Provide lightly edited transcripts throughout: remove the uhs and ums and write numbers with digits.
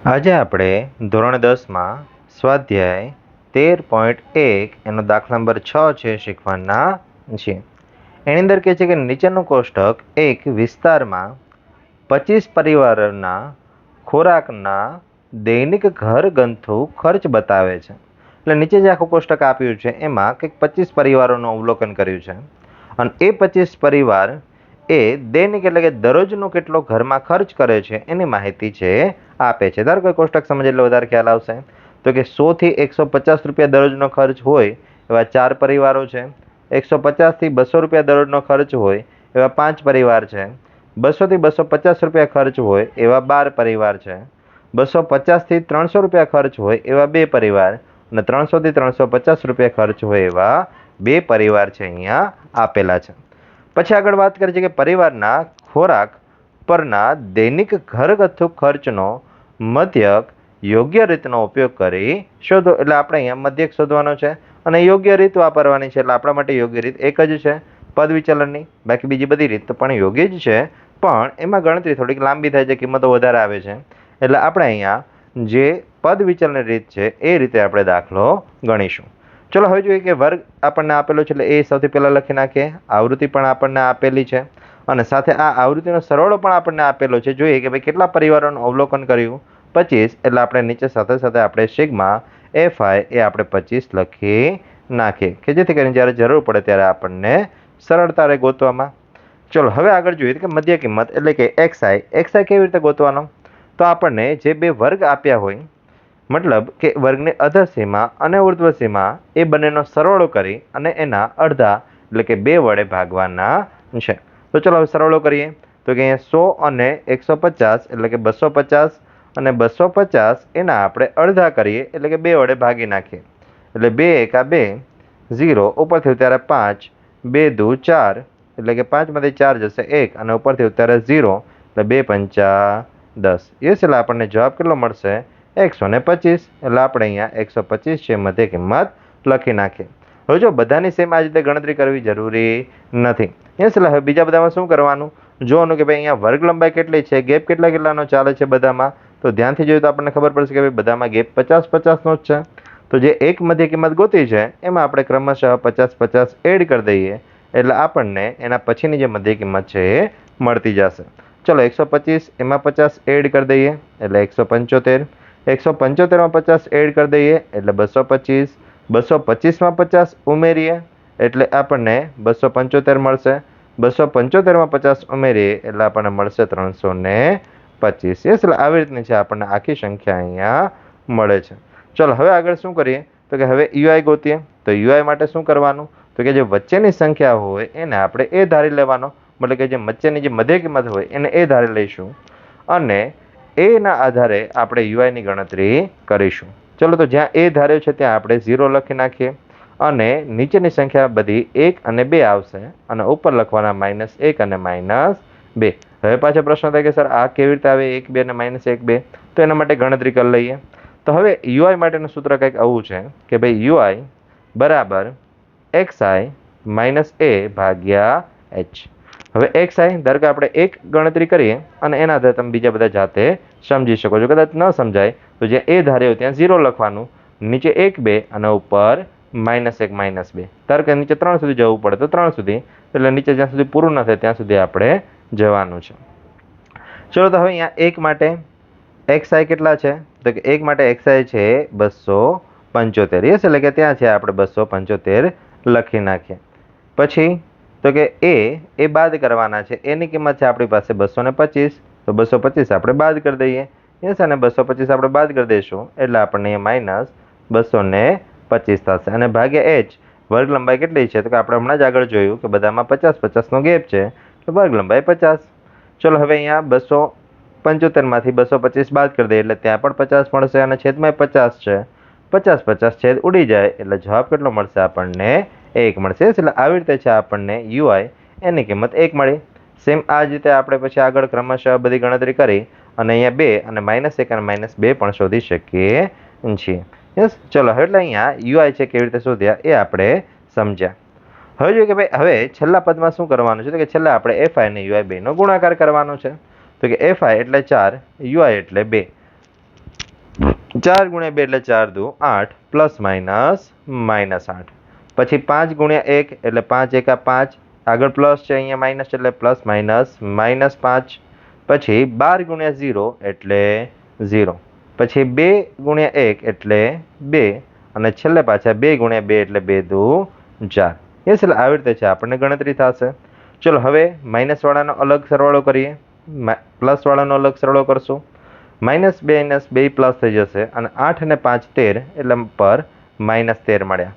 આજે આપણે ધોરણ 10માં સ્વાધ્યાય 13.1 એનો દાખલા નંબર 6 છે શીખવાના છે. એની અંદર કહે છે કે નીચેનું કોષ્ટક એક વિસ્તારમાં 25 પરિવારોના ખોરાકના દૈનિક ઘરગથ્થુ ખર્ચ બતાવે છે. એટલે નીચે જે આખું કોષ્ટક આપ્યું છે એમાં કંઈક 25 પરિવારોનું અવલોકન કર્યું છે અને એ 25 પરિવાર એ દૈનિક એટલે કે દરરોજનો કેટલો ઘરમાં ખર્ચ કરે છે એની માહિતી છે આપે છે. ધારો કે કોષ્ટક સમજે એટલે વધારે ખ્યાલ આવશે. તો કે 100 થી 150 રૂપિયા દરરોજનો ખર્ચ હોય એવા 4 પરિવારો છે. 150 થી 200 રૂપિયા દરરોજનો ખર્ચ હોય એવા 5 પરિવાર છે. 200 થી 250 રૂપિયા ખર્ચ હોય એવા 12 પરિવાર છે. 250 થી 300 રૂપિયા ખર્ચ હોય એવા 2 પરિવાર અને 300 થી 350 રૂપિયા ખર્ચ હોય એવા 2 પરિવાર છે અહીંયા આપેલા છે. પછી આગળ વાત કરીએ છીએ કે પરિવારના ખોરાક પરના દૈનિક ઘરગથ્થુ ખર્ચનો મધ્યક યોગ્ય રીતનો ઉપયોગ કરી શોધો. એટલે આપણે અહીંયા મધ્યક શોધવાનો છે અને યોગ્ય રીત વાપરવાની છે. એટલે આપણા માટે યોગ્ય રીત એક જ છે પદ વિચલનની. બાકી બીજી બધી રીત પણ યોગ્ય જ છે, પણ એમાં ગણતરી થોડીક લાંબી થાય છે, કિંમતો વધારે આવે છે. એટલે આપણે અહીંયા જે પદ વિચલનની રીત છે એ રીતે આપણે દાખલો ગણીશું. ચલો હવે જોઈએ કે વર્ગ આપણને આપેલો છે એટલે એ સૌથી પહેલા લખી નાખીએ. આવૃત્તિ પણ આપણને આપેલી છે અને સાથે આ આવૃત્તિનો સરવાળો પણ આપણને આપેલો છે. જોઈએ કે ભાઈ કેટલા પરિવારોનું અવલોકન કર્યું 25. એટલે આપણે નીચે સાથે સાથે આપણે સિગ્મા FI એ આપણે 25 લખી નાખીએ કે જેથી કરીને જ્યારે જરૂર પડે ત્યારે આપણને સરળતા રહે ગોતવામાં. ચલો હવે આગળ જોઈએ કે મધ્ય કિંમત એટલે કે XI કેવી રીતે ગોતવાનો? તો આપણને જે બે વર્ગ આપ્યા હોય, મતલબ કે વર્ગની અધર સીમા અને ઉર્ધ્વ સીમા એ બંનેનો સરવાળો કરી અને એના અડધા એટલે કે 2 વડે ભાગવાના છે. તો ચલો હવે સરવાળો કરીએ. તો કે અહીંયા 100 અને 150 એટલે કે 250 અને 250 એના આપણે અડધા કરીએ એટલે કે 2 વડે ભાગી નાખીએ. એટલે 2 એકા 2, 0 ઉપરથી ઉતારે 5, 2 દુ 4 એટલે કે 5 માંથી 4 જશે 1 અને ઉપરથી ઉતારે 0 એટલે 2 પંચા 10. યસ, એટલે આપણને જવાબ કેટલો મળશે? 125. એટલે આપણે અહીંયા 125 છે મધ્ય કિંમત લખી નાખીએ. હવે જો બધાની સેમ આ રીતે ગણતરી કરવી જરૂરી નથી. યસ, એટલે હવે બીજા બધામાં શું કરવાનું? જોવાનું કે ભાઈ અહીંયા વર્ગ લંબાઈ કેટલી છે, ગેપ કેટલાનો ચાલે છે બધામાં. તો ધ્યાનથી જોઈએ તો આપણને ખબર પડશે કે ભાઈ બધામાં ગેપ 50-50નો જ છે. તો જે એક મધ્ય કિંમત ગોતી છે એમાં આપણે ક્રમશઃ 50-50 એડ કરી દઈએ એટલે આપણને એના પછીની જે મધ્ય કિંમત છે એ મળતી જશે. ચલો 125 એમાં 50 એડ કરી દઈએ એટલે 175. 175માં 50 એડ કરી દઈએ એટલે 225. 225માં 50 ઉમેરીએ એટલે આપણને 275 મળશે. 275માં 50 ઉમેરીએ એટલે આપણને મળશે 325. યસ, એટલે આવી રીતની છે આપણને આખી સંખ્યા અહીંયા મળે છે. ચલો હવે આગળ શું કરીએ? તો કે હવે UI ગોતીએ. તો UI માટે શું કરવાનું? તો કે જે વચ્ચેની સંખ્યા હોય એને આપણે એ ધારી લેવાનો, મતલબ કે જે વચ્ચેની જે મધ્ય કિંમત હોય એને એ ધારી લઈશું અને એના આધારે આપણે UIની ગણતરી કરીશું. ચલો તો જ્યાં એ ધાર્યો છે ત્યાં આપણે 0 લખી નાખીએ અને નીચેની સંખ્યા બધી 1 અને 2 આવશે અને ઉપર લખવાના -1 અને -2. હવે પાછો પ્રશ્ન થાય કે સર આ કેવી રીતે આવે 1 2 અને -1 2? તો એના માટે ગણતરી કરી લઈએ. તો હવે UI માટેનું સૂત્ર કંઈક આવું છે કે ભાઈ UI બરાબર XI - A ભાગ્યા H. હવે XI ધારો કે આપણે 1 ગણતરી કરીએ અને એના આધારે તમે બીજા બધા જાતે સમજી શકો છો. કદાચ ન સમજાય તો જ્યાં એ ધાર્યો ત્યાં 0 લખવાનું, નીચે 1 2 અને ઉપર -1 -2. ધારો કે નીચે 3 સુધી જવું પડે તો 3 સુધી, એટલે નીચે જ્યાં સુધી પૂરું ન થાય ત્યાં સુધી આપણે જવાનું છે. ચલો તો હવે અહીંયા 1 માટે XI કેટલા છે? તો કે 1 માટે XI છે 275. યસ, એટલે કે ત્યાં છે આપણે 275 લખી નાખીએ. પછી તો કે એ બાદ કરવાના છે. એની કિંમત છે આપણી પાસે 225. તો 225 આપણે બાદ કરી દઈએ. યસ, અને 225 આપણે બાદ કરી દઈશું એટલે આપણને -225 થશે અને ભાગ્યા H. વર્ગ લંબાઈ કેટલી છે? તો કે આપણે હમણાં જ આગળ જોયું કે બધામાં 50-50નો ગેપ છે તો વર્ગ લંબાઈ 50. ચલો હવે અહીંયા 275માંથી 225 બાદ કરી દઈએ એટલે ત્યાં પણ 50 મળશે અને છેદમાં 50 છે. 50-50 છેદ ઉડી જાય એટલે જવાબ કેટલો મળશે આપણને? 1 મળશે. એટલે આવી રીતે છે આપણને UI એની કિંમત 1 મળી. સેમ આ જ રીતે આપણે પછી આગળ ક્રમશઃ બધી ગણતરી કરી અને અહીંયા 2 અને -1 અને -2 પણ શોધી શકીએ છીએ. યસ, ચલો એટલે અહીંયા UI છે કેવી રીતે શોધ્યા એ આપણે સમજ્યા. હવે જોઈએ કે ભાઈ હવે છેલ્લા પદમાં શું કરવાનું છે? તો કે છેલ્લા આપણે FI અને UI બેનો ગુણાકાર કરવાનો છે. તો કે FI એટલે 4, UI એટલે 2. 4 ગુણ્યા 2 એટલે 4 દુ 8 પ્લસ માઇનસ -8 પછી 5 ગુણ્યા 1 એટલે 5 એકા 5 આગળ પ્લસ છે અહીંયા માઇનસ એટલે પ્લસ -5 પછી 12 ગુણ્યા 0 એટલે 0 પછી 2 ગુણ્યા 1 એટલે 2 અને છેલ્લે પાછા 2 ગુણ્યા 2 એટલે 2 દુ 4 એ એટલે આવી રીતે છે આપણને ગણતરી થશે. ચલો હવે માઇનસ વાળાનો અલગ સરવાળો કરીએ, પ્લસ વાળાનો અલગ સરવાળો કરશું. -2 પ્લસ થઈ જશે અને 8 અને 5 13 એટલે પર -13 મળ્યા.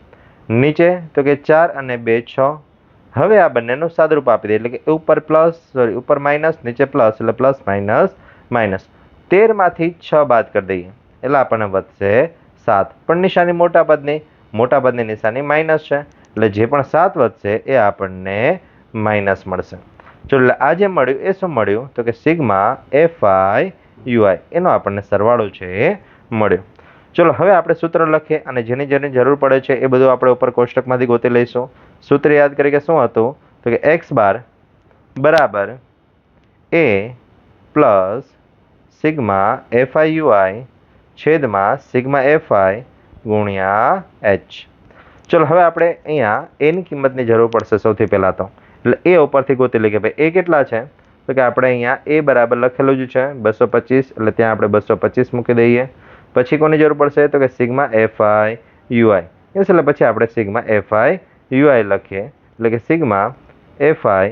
નીચે તો કે 4 અને 2 6. હવે આ બંનેનું સાદુરૂપ આપી દે એટલે કે ઉપર માઇનસ નીચે પ્લસ એટલે પ્લસ માઇનસ માઇનસ 13 માંથી 6 બાદ કરી દઈએ એટલે આપણને વધશે 7 પણ નિશાની મોટા પદની નિશાની માઇનસ છે એટલે જે પણ 7 વધશે એ આપણને માઇનસ મળશે. ચલો આ જે મળ્યું એ શું મળ્યું તો કે સિગ્મા FI UI એનો આપણને સરવાળો છે એ મળ્યો. ચલો હવે આપણે સૂત્ર લખીએ અને જેની જરૂર પડે છે એ બધું આપણે ઉપર કોષ્ટકમાંથી ગોતી લઈશું. સૂત્ર યાદ કરી કે શું હતું તો કે x બાર બરાબર a plus sigma FI UI છેદમાં સિગ્મા FI ગુણ્યા h. ચલો હવે આપણે અહીંયા એની કિંમતની જરૂર પડશે સૌથી પહેલાં તો એટલે એ ઉપરથી ગોતી લઈએ કે ભાઈ એ કેટલા છે તો કે આપણે અહીંયા એ બરાબર લખેલું જ છે 225 એટલે ત્યાં આપણે 225 મૂકી દઈએ. પછી કોની જરૂર પડશે તો કે સિગ્મા FI UI એટલે પછી આપણે સિગ્મા FI UI લખીએ એટલે કે સિગ્મા FI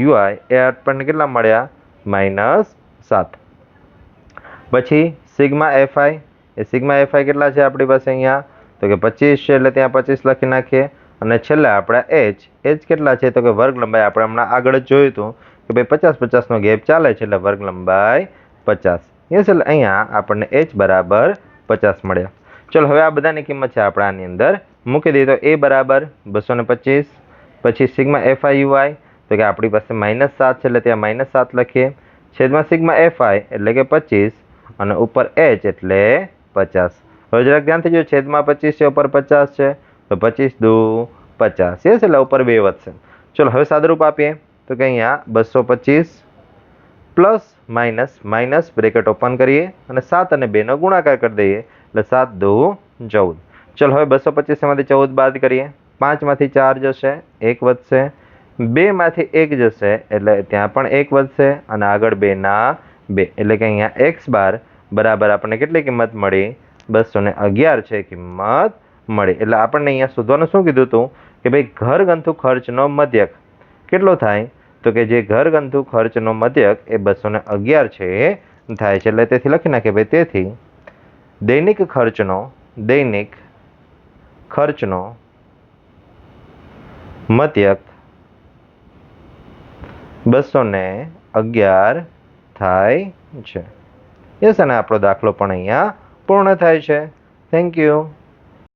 UI એ આપણને કેટલા મળ્યા -7. પછી સિગ્મા FI એ સિગ્મા FI કેટલા છે આપણી પાસે અહીંયા તો કે 25 છે એટલે ત્યાં 25 લખી નાખીએ અને છેલ્લે આપણા h કેટલા છે તો કે વર્ગ લંબાઈ આપણે હમણાં આગળ જ જોયું હતું કે ભાઈ 50-50 નો ગેપ ચાલે છે એટલે વર્ગ લંબાઈ 50. એટલે અહીંયા આપણને h બરાબર 50 મળ્યા. ચલો હવે આ બધાની કિંમત છે આપણે આની અંદર મૂકી દઈએ તો a બરાબર 225 પછી સિગ્મા FI UI તો કે આપણી પાસે -7 છે એટલે ત્યાં -7 લખીએ છેદમાં સિગ્મા FI એટલે કે 25 અને ઉપર h એટલે 50. હવે જરાક ધ્યાનથી જો છેદમાં 25 છે ઉપર 50 છે તો 25 દુ 50 એટલે ઉપર 2 વધશે. ચલો હવે સાદુરૂપ આપીએ તો કે અહીંયા 225 પ્લસ માઇનસ બ્રેકેટ ઓપન કરીએ અને 7 અને 2 નો ગુણાકાર કરી દઈએ એટલે 7 દુ 14. ચલો હવે 225 માંથી 14 બાદ કરીએ 5 માંથી 4 જશે 1 વધશે 2 માંથી 1 જશે એટલે ત્યાં પણ 1 વધશે અને આગળ 2 ના 2 એટલે કે અહીંયા x બાર બરાબર આપણને કેટલી કિંમત મળી 211 છે કિંમત મળી. એટલે આપણને અહીંયા શોધવાનું શું કીધું હતું કે ભાઈ ઘરગથ્થુ ખર્ચનો મધ્યક કેટલો થાય તો કે જે ઘરગથ્થુ ખર્ચનો મધ્યક એ 211 છે થાય છે એટલે તેથી લખી નાખીએ ભાઈ તેથી દૈનિક ખર્ચનો મધ્યક 211 થાય છે. યસ અને આપણો દાખલો પણ અહીંયા પૂર્ણ થાય છે. Thank you.